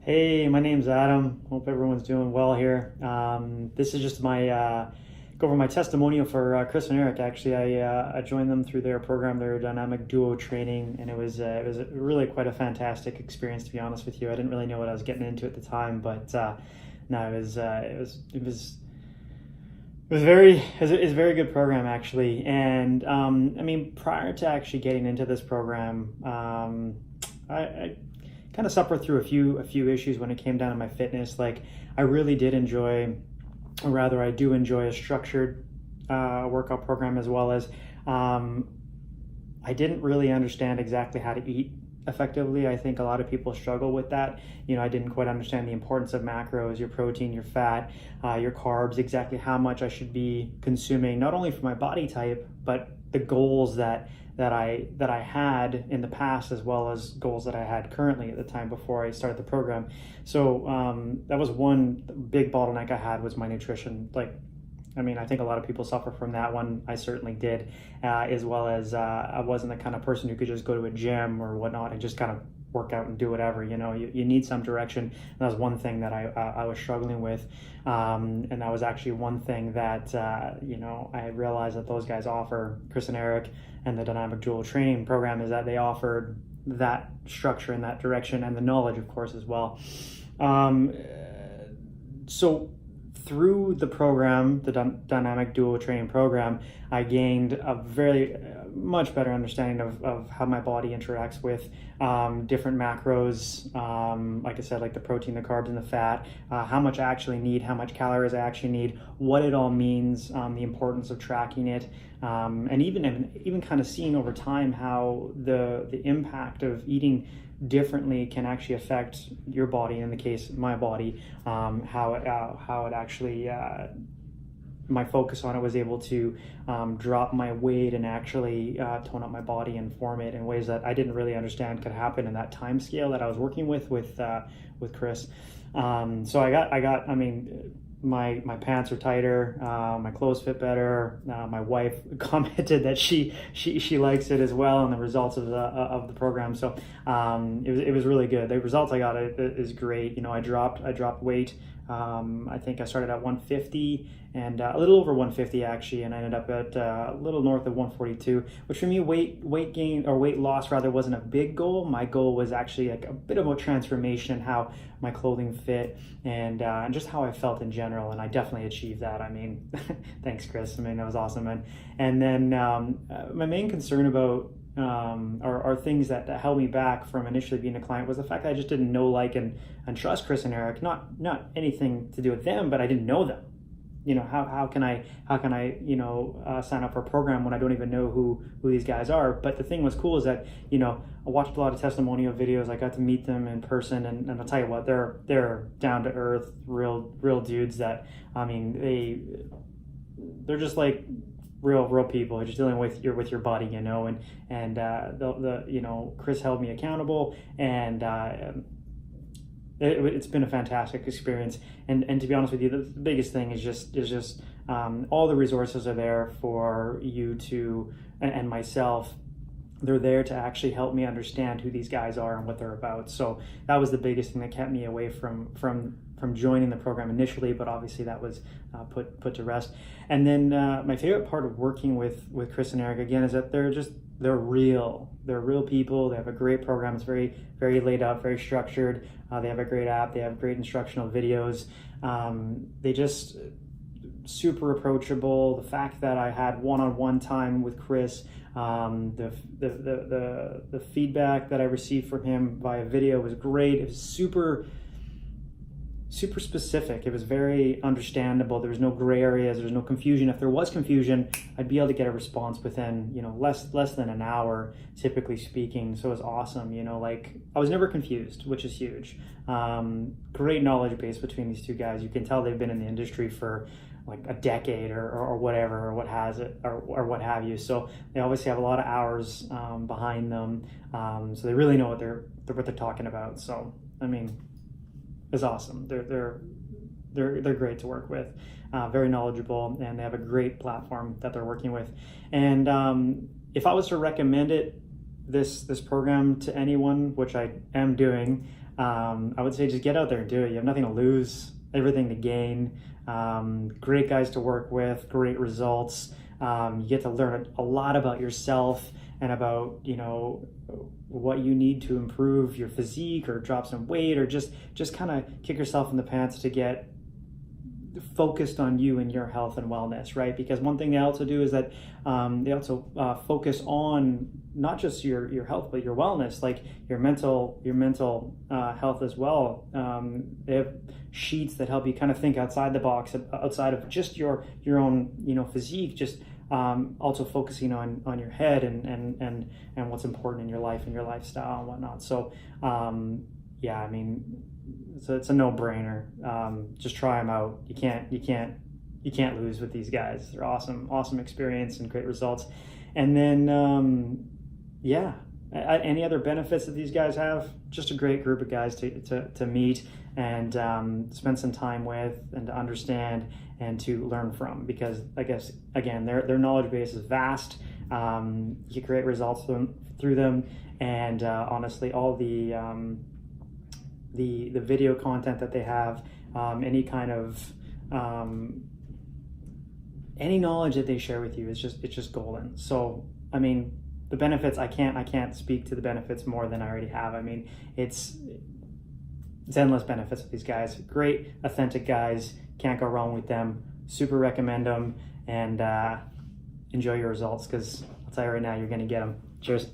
Hey, my name's Adam. Hope everyone's doing well here. This is just my go over my testimonial for Chris and Eric. Actually, I joined them through their program, their dynamic duo training, and it was really quite a fantastic experience. To be honest with you, I didn't really know what I was getting into at the time, but no, it was a very good program actually. And I mean, prior to actually getting into this program, I kind of suffered through a few issues when it came down to my fitness. Like I really did enjoy, or rather I do enjoy, a structured workout program, as well as I didn't really understand exactly how to eat effectively. I think a lot of people struggle with that. You know, I didn't quite understand the importance of macros, your protein, your fat, your carbs, exactly how much I should be consuming, not only for my body type, but the goals that I had in the past, as well as goals that I had currently at the time before I started the program. So that was one big bottleneck I had, was my nutrition. Like, I mean, I think a lot of people suffer from that one. I certainly did, as well as I wasn't the kind of person who could just go to a gym or whatnot and just kind of work out and do whatever. You know, you need some direction. And that was one thing that I was struggling with, and that was actually one thing that you know, I realized that those guys offer, Chris and Eric, and the dynamic dual training program, is that they offered that structure and that direction, and the knowledge, of course, as well. So through the program, the dynamic dual training program, I gained a very much better understanding of how my body interacts with different macros, like I said, like the protein, the carbs, and the fat, how much I actually need, how much calories I actually need, what it all means, the importance of tracking it, and even kind of seeing over time how the impact of eating differently can actually affect your body. In the case of my body, how it actually my focus on it was able to drop my weight and actually tone up my body and form it in ways that I didn't really understand could happen in that time scale that I was working with Chris. So I mean, my pants are tighter, my clothes fit better. My wife commented that she likes it as well, and the results of the program. So it was really good. The results I got is great. You know, I dropped weight. I think I started at 150 and a little over 150 actually, and I ended up at a little north of 142, which for me, weight gain or weight loss rather wasn't a big goal. My goal was actually like a bit of a transformation in how my clothing fit and just how I felt in general, and I definitely achieved that. I mean, thanks, Chris. I mean, that was awesome. And then my main concern about or things that held me back from initially being a client was the fact that I just didn't know, like, and trust Chris and Eric. Not anything to do with them, but I didn't know them. You know, how can I you know, sign up for a program when I don't even know who these guys are? But the thing was cool is that, you know, I watched a lot of testimonial videos. I got to meet them in person, and I'll tell you what, they're down to earth, real dudes that, I mean, they're just like real people. You're just dealing with your body, you know, and the you know, Chris held me accountable, and it's been a fantastic experience. And to be honest with you, the biggest thing is just all the resources are there for you to, and myself. They're there to actually help me understand who these guys are and what they're about. So that was the biggest thing that kept me away from joining the program initially, but obviously that was put to rest. And then my favorite part of working with Chris and Eric, again, is that they're real people. They have a great program. It's very laid out, very structured. They have a great app. They have great instructional videos. They just super approachable. The fact that I had one-on-one time with Chris, the feedback that I received from him via video was great. It was super specific. It was very understandable. There was no gray areas. There was no confusion. If there was confusion, I'd be able to get a response within, you know, less than an hour, typically speaking. So it was awesome. You know, like, I was never confused, which is huge. Great knowledge base between these two guys. You can tell they've been in the industry for like a decade or whatever, or what have you. So they obviously have a lot of hours behind them. So they really know what they're talking about. So I mean, it's awesome. They're great to work with, very knowledgeable, and they have a great platform that they're working with. And if I was to recommend this program to anyone, which I am doing, I would say just get out there and do it. You have nothing to lose, everything to gain. Great guys to work with, great results. You get to learn a lot about yourself and about, you know, what you need to improve your physique or drop some weight, or just kind of kick yourself in the pants to get focused on you and your health and wellness, right? Because one thing they also do is that they also focus on not just your health, but your wellness, like your mental health as well. They have sheets that help you kind of think outside the box, outside of just your own, you know, physique, just also focusing on your head and what's important in your life and your lifestyle and whatnot. So yeah, I mean, so it's a no-brainer. Just try them out. You can't lose with these guys. They're awesome experience and great results. And then yeah, any other benefits that these guys have? Just a great group of guys to meet and spend some time with and to understand and to learn from, because I guess again their knowledge base is vast. You get great results through them, and honestly, all the video content that they have, any kind of any knowledge that they share with you is just golden. So I mean, the benefits, I can't speak to the benefits more than I already have. I mean, it's endless benefits with these guys. Great, authentic guys. Can't go wrong with them. Super recommend them, and enjoy your results, because I'll tell you right now, you're going to get them. Cheers.